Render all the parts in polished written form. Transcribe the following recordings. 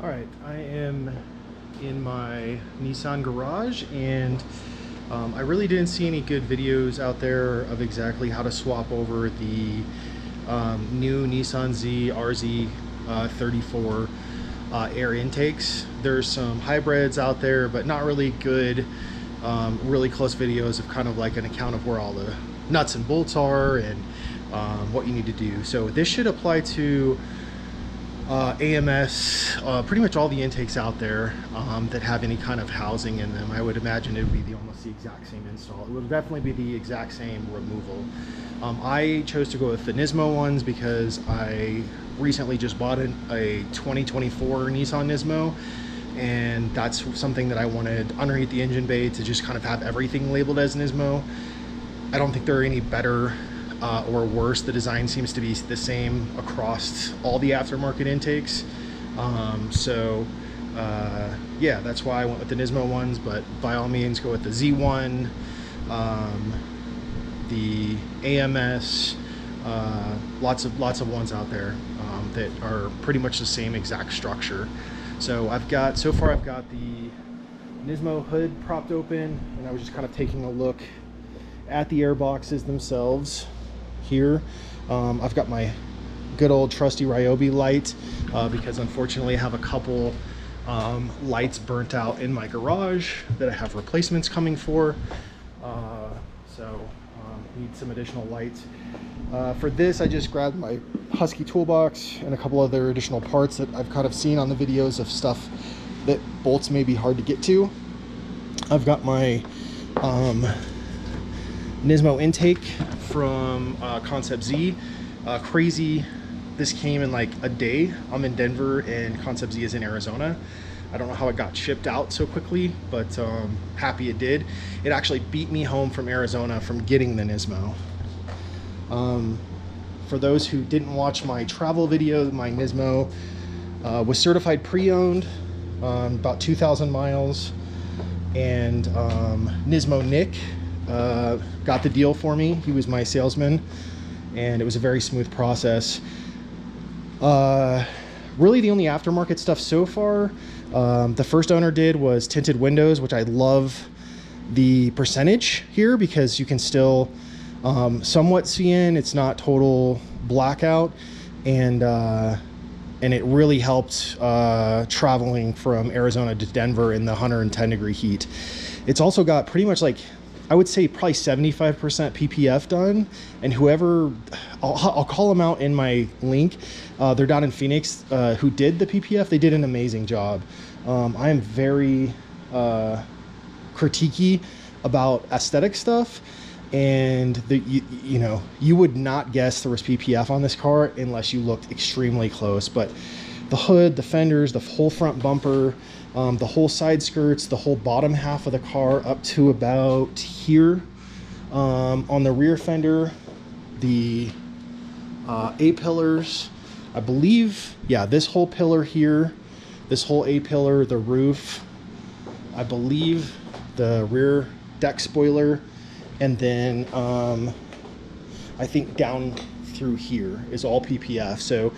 All right, I am in my Nissan garage, and I really didn't see any good videos out there of exactly how to swap over the new Nissan Z RZ 34 air intakes. There's some hybrids out there, but not really good, really close videos of kind of like an account of where all the nuts and bolts are and what you need to do. So this should apply to AMS, pretty much all the intakes out there that have any kind of housing in them. I would imagine it would be almost the exact same install. It would definitely be the exact same removal. I chose to go with the Nismo ones because I recently just bought a 2024 Nissan Nismo, and that's something that I wanted underneath the engine bay to just kind of have everything labeled as Nismo. I don't think there are any better or worse. The design seems to be the same across all the aftermarket intakes. Yeah, that's why I went with the Nismo ones, but by all means go with the Z1, the AMS, lots of ones out there that are pretty much the same exact structure. So so far I've got the Nismo hood propped open, and I was just kind of taking a look at the air boxes themselves here. I've got my good old trusty Ryobi light because unfortunately I have a couple lights burnt out in my garage that I have replacements coming for. Need some additional lights. For this, I just grabbed my Husky toolbox and a couple other additional parts that I've kind of seen on the videos of stuff that bolts may be hard to get to. I've got my Nismo intake from Concept Z. Crazy, this came in like a day. I'm in Denver and Concept Z is in Arizona. I don't know how it got shipped out so quickly, but happy it did. It actually beat me home from Arizona from getting the Nismo. For those who didn't watch my travel video, my Nismo was certified pre-owned, about 2,000 miles, and Nismo Nick got the deal for me. He was my salesman, and it was a very smooth process. Really the only aftermarket stuff so far, the first owner did was tinted windows, which I love the percentage here because you can still somewhat see in. It's not total blackout, and it really helped traveling from Arizona to Denver in the 110 degree heat. It's also got pretty much like, I would say probably 75% PPF done, and whoever, I'll call them out in my link, they're down in Phoenix, who did the PPF. They did an amazing job. I am very critiquey about aesthetic stuff, and you would not guess there was PPF on this car unless you looked extremely close. But the hood, the fenders, the whole front bumper, the whole side skirts, the whole bottom half of the car up to about here, on the rear fender, the A-pillars, I believe, yeah, this whole pillar here, this whole A-pillar, the roof, I believe the rear deck spoiler, and then I think down through here is all PPF. So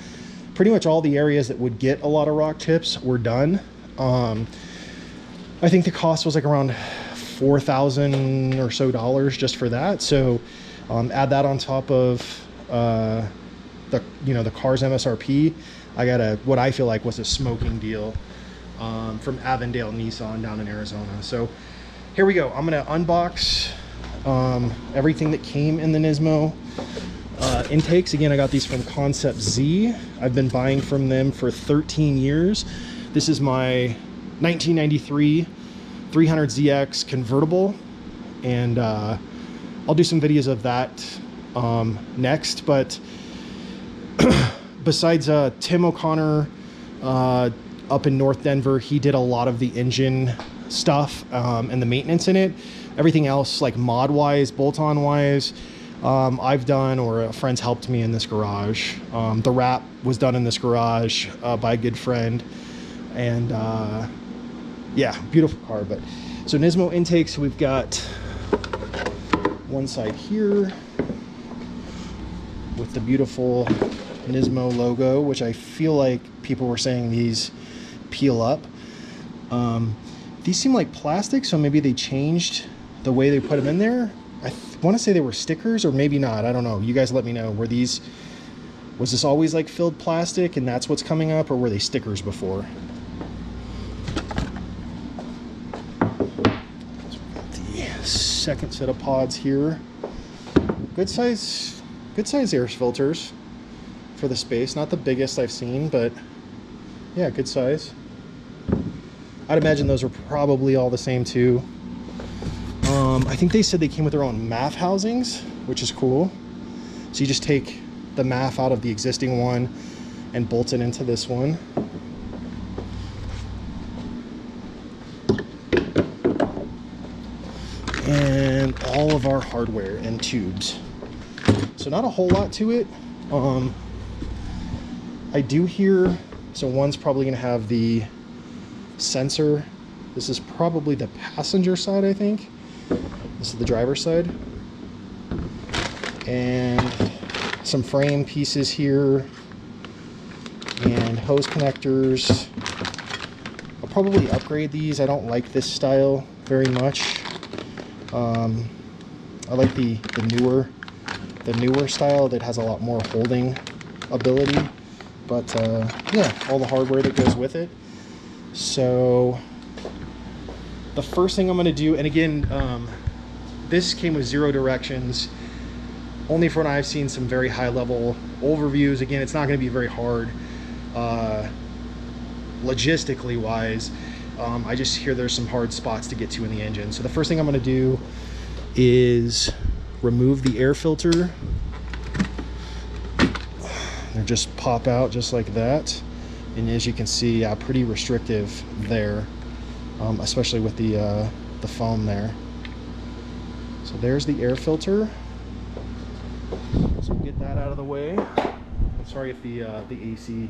pretty much all the areas that would get a lot of rock chips were done. I think the cost was like around $4,000 or so just for that. So add that on top of the car's MSRP. I got what I feel like was a smoking deal from Avondale Nissan down in Arizona. So here we go. I'm gonna unbox everything that came in the Nismo intakes. Again, I got these from Concept Z. I've been buying from them for 13 years. This is my 1993 300ZX convertible, and I'll do some videos of that next. But besides Tim O'Connor up in North Denver, he did a lot of the engine stuff and the maintenance in it. Everything else, like mod wise, bolt-on wise, I've done, or a friend's helped me in this garage. The wrap was done in this garage by a good friend, and yeah, beautiful car. But so Nismo intakes, we've got one side here with the beautiful Nismo logo, which I feel like people were saying these peel up. These seem like plastic, so maybe they changed the way they put them in there. I want to say they were stickers, or maybe not. I don't know. You guys let me know. Was this always like filled plastic and that's what's coming up, or were they stickers before? So we got the second set of pods here. Good size air filters for the space. Not the biggest I've seen, but yeah, good size. I'd imagine those are probably all the same too. I think they said they came with their own MAF housings, which is cool. So you just take the MAF out of the existing one and bolt it into this one. And all of our hardware and tubes. So not a whole lot to it. I do hear, so one's probably gonna have the sensor. This is probably the passenger side, I think. This is the driver's side. And some frame pieces here and hose connectors. I'll probably upgrade these. I don't like this style very much. I like the newer style that has a lot more holding ability, but yeah, all the hardware that goes with it. So the first thing I'm going to do, and again, this came with 0 directions, only for when I've seen some very high level overviews. Again, it's not going to be very hard logistically wise. I just hear there's some hard spots to get to in the engine. So the first thing I'm going to do is remove the air filter. They just pop out just like that. And as you can see, yeah, pretty restrictive there, especially with the foam there. So there's the air filter. So get that out of the way. I'm sorry if the AC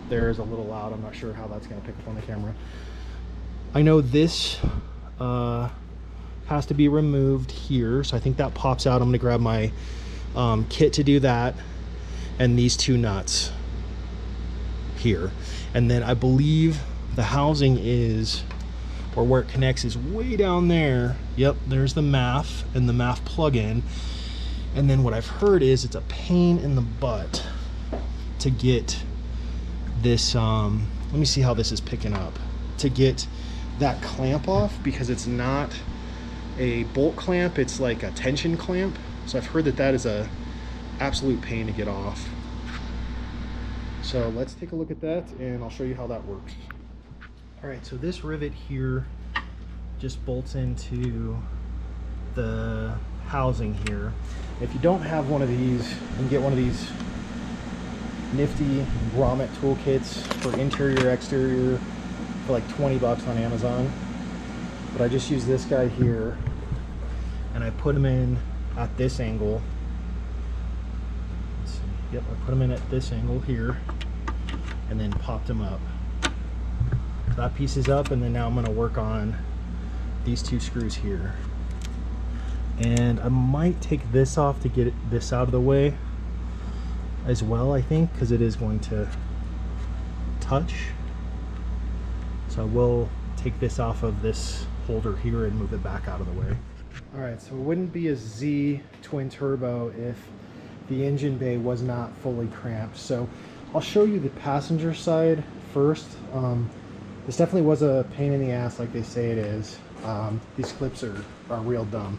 there is a little loud. I'm not sure how that's going to pick up on the camera. I know this has to be removed here, so I think that pops out. I'm going to grab my kit to do that, and these 2 nuts here. And then I believe the housing is, or where it connects, is way down there. Yep, there's the MAF and the MAF plug-in. And then what I've heard is it's a pain in the butt to get this, let me see how this is picking up, to get that clamp off, because it's not a bolt clamp, it's like a tension clamp. So I've heard that that is a absolute pain to get off. So let's take a look at that and I'll show you how that works. All right, so this rivet here just bolts into the housing here. If you don't have one of these, you can get one of these nifty grommet toolkits for interior, exterior for like 20 bucks on Amazon. But I just use this guy here and I put them in at this angle. Let's see. Yep, I put them in at this angle here and then popped them up. That piece is up, and then now I'm going to work on these 2 screws here. And I might take this off to get this out of the way as well, I think, because it is going to touch. So I will take this off of this holder here and move it back out of the way. All right, so it wouldn't be a Z twin turbo if the engine bay was not fully cramped. So I'll show you the passenger side first. This definitely was a pain in the ass, like they say it is. These clips are real dumb.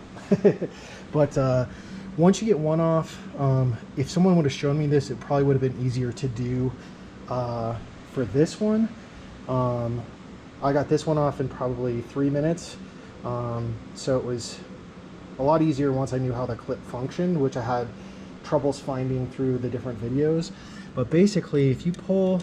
But once you get one off, if someone would have shown me this, it probably would have been easier to do for this one. I got this one off in probably 3 minutes. So it was a lot easier once I knew how the clip functioned, which I had troubles finding through the different videos. But basically, if you pull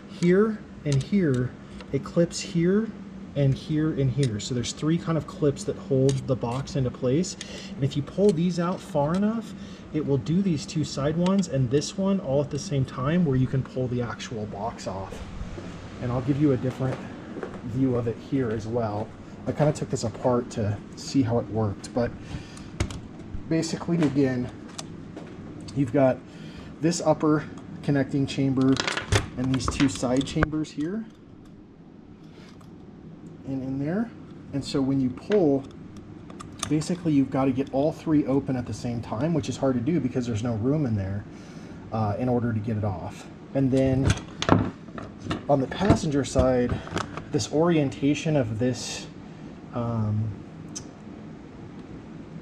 here and here, it clips here and here and here. So there's 3 kind of clips that hold the box into place. And if you pull these out far enough, it will do these 2 side ones and this one all at the same time, where you can pull the actual box off. And I'll give you a different view of it here as well. I kind of took this apart to see how it worked, but basically, again, you've got this upper connecting chamber and these two side chambers here and in there. And so when you pull, basically you've got to get all three open at the same time, which is hard to do because there's no room in there in order to get it off. And then on the passenger side, this orientation of this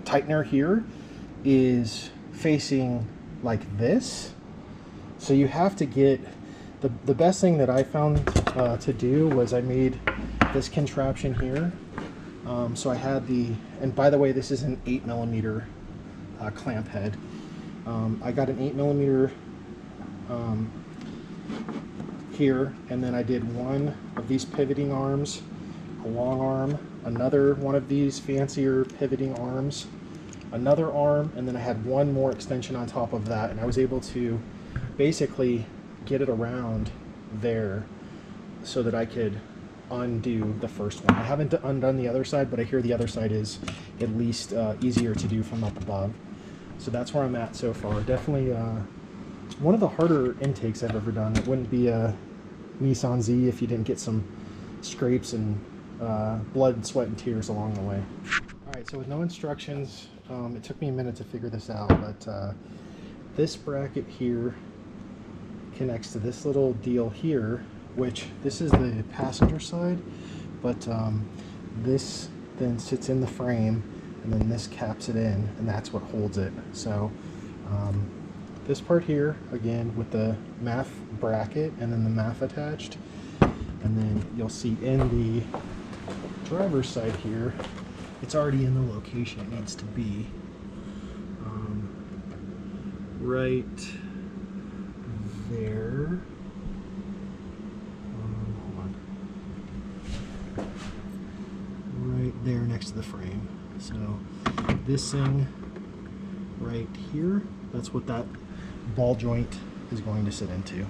tightener here is facing like this. So you have to get, the best thing that I found to do was I made this contraption here. So I had and by the way, this is an 8mm clamp head. I got an 8mm here, and then I did one of these pivoting arms, a long arm, another one of these fancier pivoting arms, another arm, and then I had one more extension on top of that, and I was able to basically get it around there so that I could undo the first one. I haven't undone the other side, but I hear the other side is at least easier to do from up above. So that's where I'm at so far. Definitely one of the harder intakes I've ever done. It wouldn't be a Nissan Z if you didn't get some scrapes and blood, sweat, and tears along the way. Alright, so with no instructions, it took me a minute to figure this out, but this bracket here connects to this little deal here, which this is the passenger side, but this then sits in the frame, and then this caps it in, and that's what holds it. So this part here, again, with the MAF bracket and then the MAF attached, and then you'll see in the driver's side here, it's already in the location it needs to be. Right there. Hold on. Right there next to the frame. So this thing right here, that's what that ball joint is going to sit into.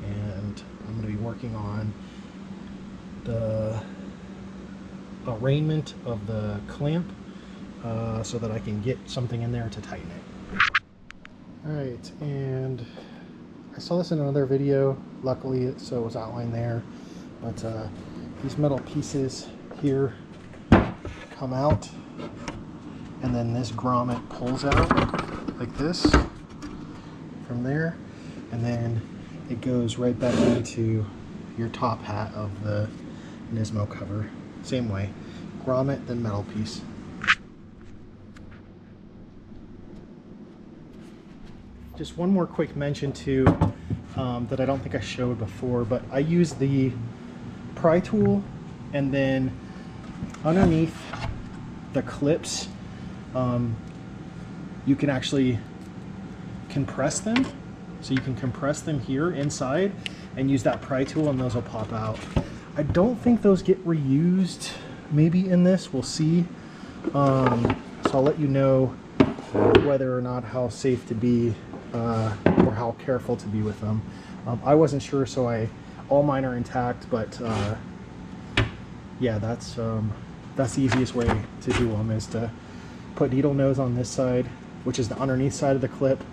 And I'm going to be working on the arraignment of the clamp so that I can get something in there to tighten it. Alright, and I saw this in another video, luckily, so it was outlined there, but these metal pieces here come out, and then this grommet pulls out like this from there, and then it goes right back into your top hat of the Nismo cover. Same way, grommet, then metal piece. Just one more quick mention too, that I don't think I showed before, but I use the pry tool, and then underneath the clips, you can actually compress them. So you can compress them here inside and use that pry tool, and those will pop out. I don't think those get reused, maybe in this, we'll see. So I'll let you know whether or not how safe to be or how careful to be with them. I wasn't sure, so all mine are intact, but yeah, that's the easiest way to do them, is to put needle nose on this side, which is the underneath side of the clip,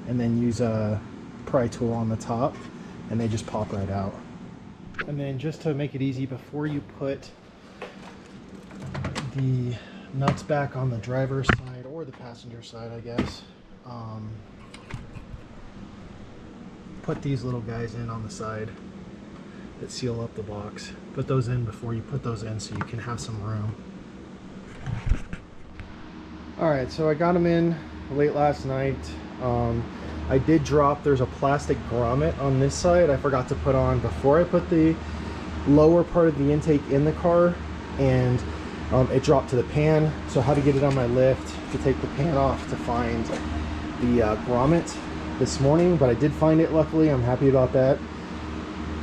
and then use a pry tool on the top, and they just pop right out. And then just to make it easy, before you put the nuts back on the driver's side or the passenger side, I guess, put these little guys in on the side that seal up the box. Put those in before you put those in so you can have some room. Alright, so I got them in late last night. I did drop, there's a plastic grommet on this side I forgot to put on before I put the lower part of the intake in the car, and it dropped to the pan, so I had to get it on my lift to take the pan off to find the grommet this morning, but I did find it, luckily. I'm happy about that.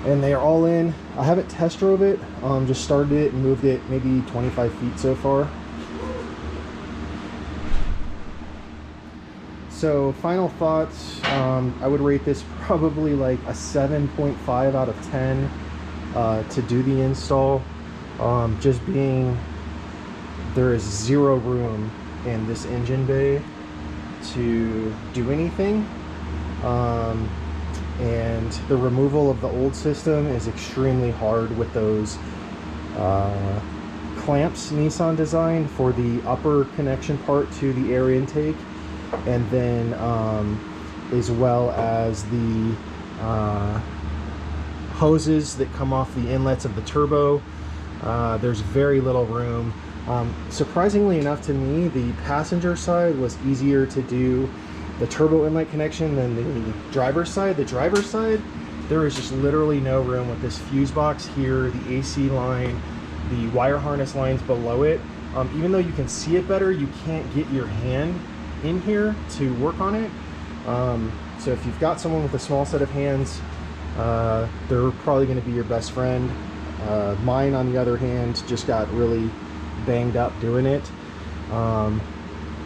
And they are all in. I haven't test drove it, just started it and moved it maybe 25 feet so far. So final thoughts, I would rate this probably like a 7.5 out of 10 to do the install. Just being, there is zero room in this engine bay to do anything. and the removal of the old system is extremely hard with those clamps Nissan designed for the upper connection part to the air intake, and then as well as the hoses that come off the inlets of the turbo. There's very little room. Surprisingly enough to me, the passenger side was easier to do the turbo inlet connection than the driver's side. The driver's side, there is just literally no room with this fuse box here, the AC line, the wire harness lines below it. Even though you can see it better, you can't get your hand in here to work on it. So if you've got someone with a small set of hands, they're probably going to be your best friend. Mine, on the other hand, just got really banged up doing it. And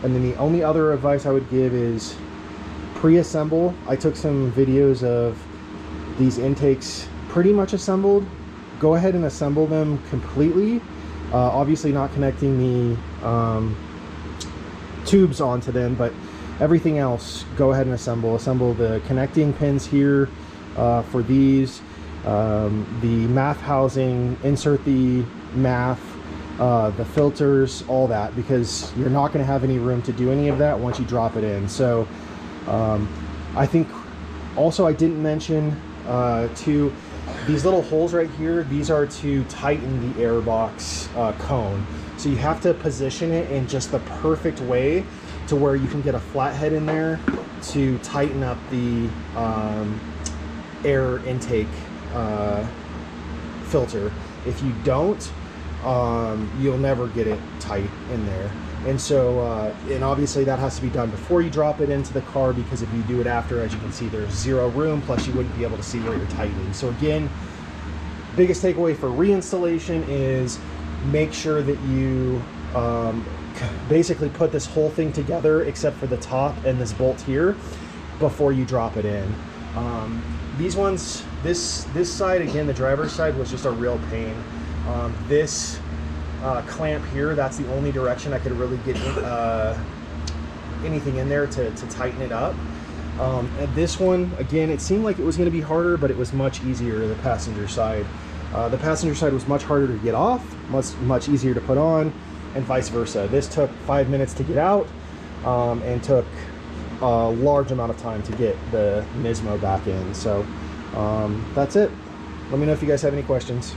then the only other advice I would give is pre-assemble. I took some videos of these intakes pretty much assembled. Go ahead and assemble them completely. Obviously not connecting the tubes onto them, but everything else, go ahead and assemble the connecting pins here for these, the MAF housing, insert the MAF, the filters, all that, because you're not going to have any room to do any of that once you drop it in. So I think also I didn't mention too, these little holes right here, these are to tighten the airbox cone. So you have to position it in just the perfect way to where you can get a flathead in there to tighten up the air intake filter. If you don't, you'll never get it tight in there. And so, and obviously that has to be done before you drop it into the car, because if you do it after, as you can see, there's zero room, plus you wouldn't be able to see where you're tightening. So again, biggest takeaway for reinstallation is make sure that you basically put this whole thing together except for the top and this bolt here before you drop it in. These ones, this side, again, the driver's side, was just a real pain. This clamp here, that's the only direction I could really get anything in there to tighten it up. And this one, again, it seemed like it was going to be harder, but it was much easier, the passenger side. The passenger side was much harder to get off, much easier to put on, and vice versa. This took 5 minutes to get out, and took a large amount of time to get the Nismo back in. So that's it. Let me know if you guys have any questions.